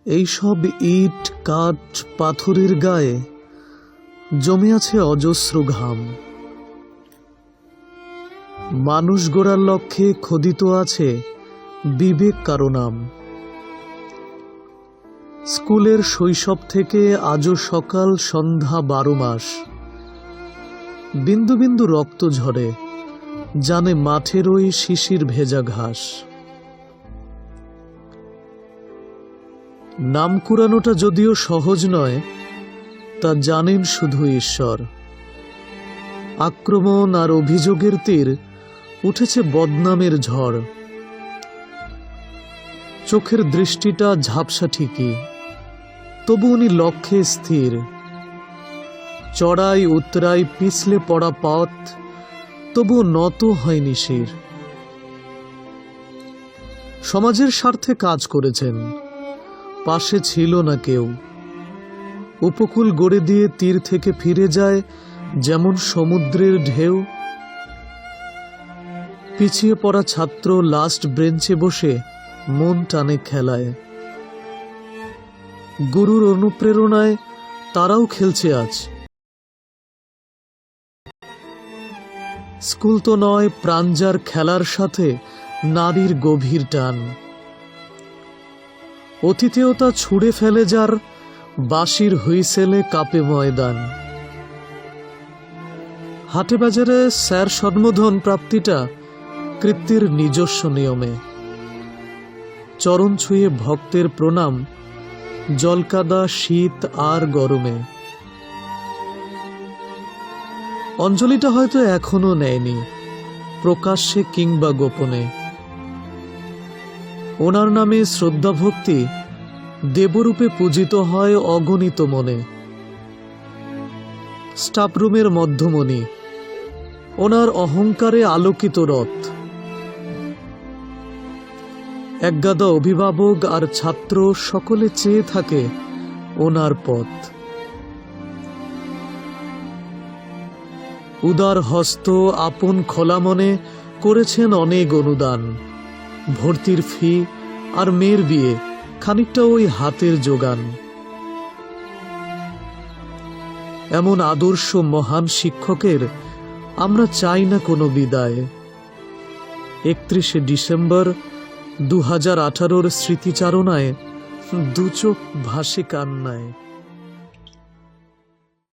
এইসব ইট কাঠ পাথরের গায়ে জমে আছে অজস্র ঘাম। মানুষ গড়ার লক্ষ্যে খোদিত আছে বিবেক কারো নাম। স্কুলের শৈশব থেকে আজও সকাল সন্ধ্যা 12 মাস বিন্দু বিন্দু রক্ত ঝরে, জানে মাঠের ওই শিশির ভেজা ঘাস। নাম কুড়ানোটা যদিও সহজ নয়, তা জানেন শুধু ঈশ্বর। আক্রমণ আর অভিযোগের তীর উঠেছে বদনামের ঝড়। চোখের দৃষ্টিটা ঝাপসা ঠিকই, তবু উনি লক্ষ্যে স্থির। চড়াই উতরাই পিছলে পড়া পথ, তবু নত হয়নি শির। সমাজের স্বার্থে কাজ করেছেন, পাশে ছিল না কেউ। উপকূল গড়ে দিয়ে তীর থেকে ফিরে যায় যেমন সমুদ্রের ঢেউ। পিছিয়ে পড়া ছাত্র লাস্ট বেঞ্চে বসে মন টানে খেলায়। গুরুর অনুপ্রেরণায় তারাও খেলছে আজ। স্কুল তো নয়, প্রাণ যার খেলার সাথে নারীর গভীর টান। অতিথেয়তা ছুঁড়ে ফেলে যার, বাঁশির হুইসেলে কাঁপে ময়দান। হাটে বাজারে স্যার সম্বোধন প্রাপ্তিটা কৃত্যের নিজস্ব নিয়মে। চরণ ছুঁয়ে ভক্তের প্রণাম, জলকাদা শীত আর গরমে। অঞ্জলিটা হয়তো এখনো নেয়নি, প্রকাশ্যে কিংবা গোপনে। ওনার নামে শ্রদ্ধা ভক্তি দেবরূপে পূজিত হয় অগণিত মনে। স্টাফরুমের মধ্যমণি, ওনার অহংকারে আলোকিত রথ। একগাদা অভিভাবক আর ছাত্র সকলে চেয়ে থাকে ওনার পথ। উদার হস্ত আপন খোলা মনে করেছেন অনেক অনুদান। ভর্তির ফি আর মেয়ের বিয়ে খানিকটা ওই হাতের যোগান। এমন আদর্শ মহান শিক্ষকের আমরা চাই না কোনো বিদায়। 31শে ডিসেম্বর 2018 স্মৃতিচারণায় দু চোখ ভাসে কান্নায়।